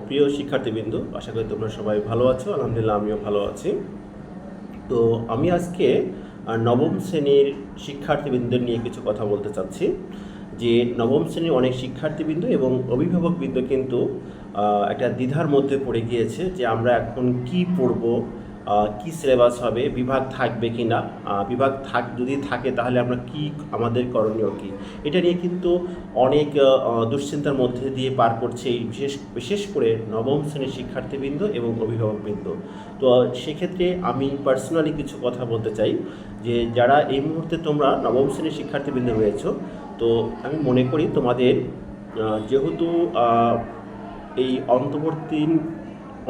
প্রিয় শিক্ষার্থীবৃন্দ, আশা করি তোমরা সবাই ভালো আছো। আলহামদুলিল্লাহ, আমিও ভালো আছি। তো আমি আজকে নবম শ্রেণীর শিক্ষার্থীবৃন্দদের নিয়ে কিছু কথা বলতে চাচ্ছি। যে নবম শ্রেণীর অনেক শিক্ষার্থীবৃন্দ এবং অভিভাবকবৃন্দ কিন্তু একটা দ্বিধার মধ্যে পড়ে গিয়েছে যে আমরা এখন কি পড়ব, কি সিলেবাস হবে, বিভাগ থাকবে কি না, বিভাগ যদি থাকে তাহলে আমরা কি, আমাদের করণীয় কী, এটা নিয়ে কিন্তু অনেক দুশ্চিন্তার মধ্যে দিয়ে পার করছে এই বিশেষ করে নবম শ্রেণীর শিক্ষার্থীবৃন্দ এবং অভিভাবকবৃন্দ। তো সেক্ষেত্রে আমি পার্সোনালি কিছু কথা বলতে চাই যে যারা এই মুহূর্তে তোমরা নবম শ্রেণীর শিক্ষার্থীবৃন্দ রয়েছো, তো আমি মনে করি তোমাদের যেহেতু এই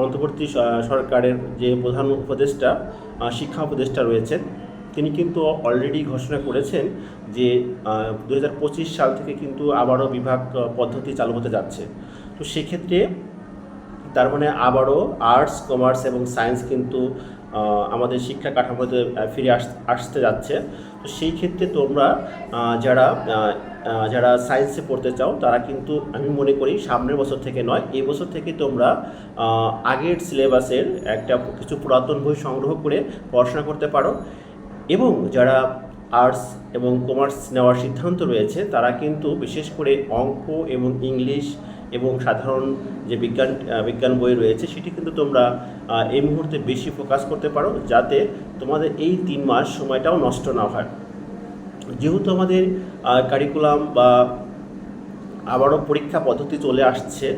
অন্তর্বর্তী সরকারের যে প্রধান উপদেষ্টা, শিক্ষা উপদেষ্টা রয়েছেন, তিনি কিন্তু অলরেডি ঘোষণা করেছেন যে 2025 সাল থেকে কিন্তু আবারও বিভাগ পদ্ধতি চালু হতে যাচ্ছে। তো সেক্ষেত্রে তার মানে আবারও আর্টস, কমার্স এবং সায়েন্স কিন্তু আমাদের শিক্ষা কাঠামোতে ফিরে আসতে যাচ্ছে। তো সেই ক্ষেত্রে তোমরা যারা যারা সায়েন্সে পড়তে চাও তারা কিন্তু আমি মনে করি সামনের বছর থেকে নয়, এই বছর থেকে তোমরা আগের সিলেবাসের কিছু পুরাতন বই সংগ্রহ করে পড়াশোনা করতে পারো। এবং যারা আর্টস এবং কমার্স নেওয়ার সিদ্ধান্ত রয়েছে তারা কিন্তু বিশেষ করে অঙ্ক এবং ইংলিশ এবং সাধারণ যে বিজ্ঞান বই রয়েছে সেটি কিন্তু তোমরা এই মুহূর্তে বেশি ফোকাস করতে পারো, যাতে তোমাদের এই 3 মাস সময়টাও নষ্ট না হয়। যেহেতু আমাদের কারিকুলাম বা আবারও পরীক্ষা পদ্ধতি চলে আসছে,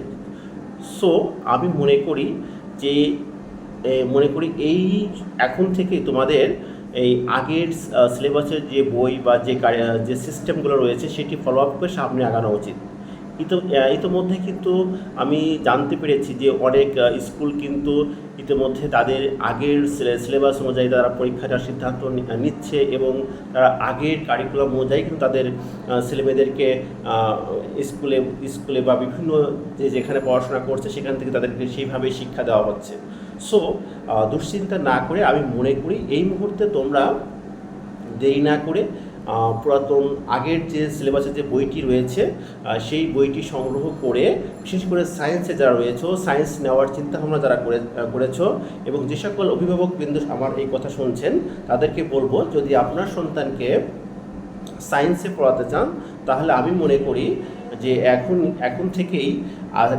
সো আমি মনে করি এই এখন থেকে তোমাদের এই আগের সিলেবাসের যে বই বা যে সিস্টেমগুলো রয়েছে সেটি ফলো আপ করে সামনে আগানো উচিত। ইতিমধ্যে কিন্তু আমি জানতে পেরেছি যে অনেক স্কুল কিন্তু ইতিমধ্যে তাদের আগের সিলেবাস অনুযায়ী তারা পরীক্ষাটার সিদ্ধান্ত নিচ্ছে এবং তারা আগের কারিকুলাম অনুযায়ী কিন্তু তাদের ছেলেমেয়েদেরকে স্কুলে বা বিভিন্ন যেখানে পড়াশোনা করছে সেখান থেকে তাদেরকে সেইভাবেই শিক্ষা দেওয়া হচ্ছে। সো দুশ্চিন্তা না করে আমি মনে করি এই মুহূর্তে তোমরা দেরি না করে পুরাতন আগের যে সিলেবাসের যে বইটি রয়েছে সেই বইটি সংগ্রহ করে, বিশেষ করে সায়েন্সে যারা রয়েছে, সায়েন্স নেওয়ার চিন্তাভাবনা যারা করেছো এবং যে সকল অভিভাবকবৃন্দ আমার এই কথা শুনছেন তাদেরকে বলবো, যদি আপনার সন্তানকে সায়েন্সে পড়াতে চান তাহলে আমি মনে করি যে এখন থেকেই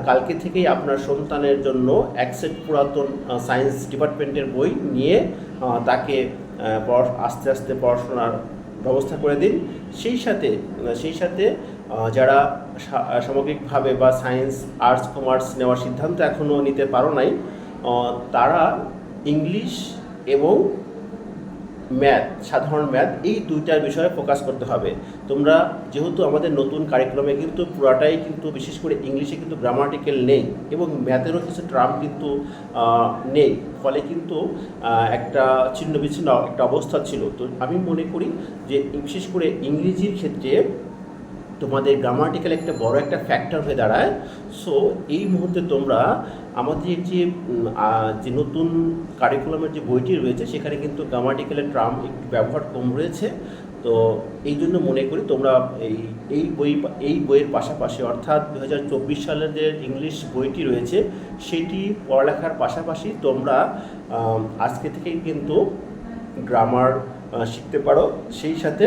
কালকে থেকেই আপনার সন্তানের জন্য এক সেট পুরাতন সায়েন্স ডিপার্টমেন্টের বই নিয়ে তাকে আস্তে আস্তে পড়াশোনার ব্যবস্থা করে দিন। সেই সাথে যারা সামগ্রিকভাবে বা সায়েন্স, আর্টস, কমার্স নেওয়ার সিদ্ধান্ত এখনও নিতে পারো নাই, তারা ইংলিশ এবং সাধারণ ম্যাথ এই দুইটার বিষয়ে ফোকাস করতে হবে। তোমরা যেহেতু আমাদের নতুন কারিকুলামে কিন্তু পুরাটাই কিন্তু বিশেষ করে ইংলিশে কিন্তু গ্রামাটিক্যাল নেই এবং ম্যাথেরও কিছু টার্ম কিন্তু নেই, ফলে কিন্তু একটা ছিন্ন বিচ্ছিন্ন একটা অবস্থা ছিল। তো আমি মনে করি যে বিশেষ করে ইংরেজির ক্ষেত্রে তোমাদের গ্রামাটিক্যাল একটা বড় একটা ফ্যাক্টর হয়ে দাঁড়ায়। সো এই মুহূর্তে তোমরা আমাদের যে নতুন কারিকুলামের যে বইটি রয়েছে সেখানে কিন্তু গ্রামাটিক্যালের টার্ম একটু ব্যবহার কম রয়েছে। তো এই জন্য মনে করি তোমরা এই বইয়ের পাশাপাশি, অর্থাৎ 2024 সালের যে ইংলিশ বইটি রয়েছে সেটি পড়ালেখার পাশাপাশি তোমরা আজকে থেকেই কিন্তু গ্রামার শিখতে পারো। সেই সাথে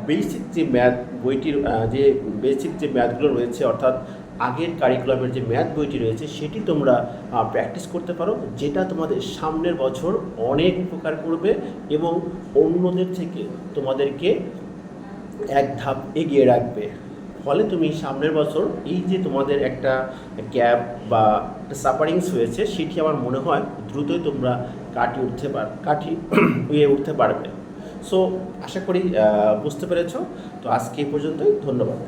বেসিক যে ম্যাথ বইটির যে বেসিক যে ম্যাথগুলো রয়েছে, অর্থাৎ আগের কারিকুলামের যে ম্যাথ বইটি রয়েছে সেটি তোমরা প্র্যাকটিস করতে পারো, যেটা তোমাদের সামনের বছর অনেক উপকার করবে এবং অন্যদের থেকে তোমাদেরকে এক ধাপ এগিয়ে রাখবে। ফলে তুমি সামনের বছর এই যে তোমাদের একটা গ্যাপ বা সাফারিংস হয়েছে সেটি আমার মনে হয় দ্রুতই তোমরা কাটিয়ে উঠতে পারবে। সো আশা করি বুঝতে পেরেছো। তো আজকে এই পর্যন্তই, ধন্যবাদ।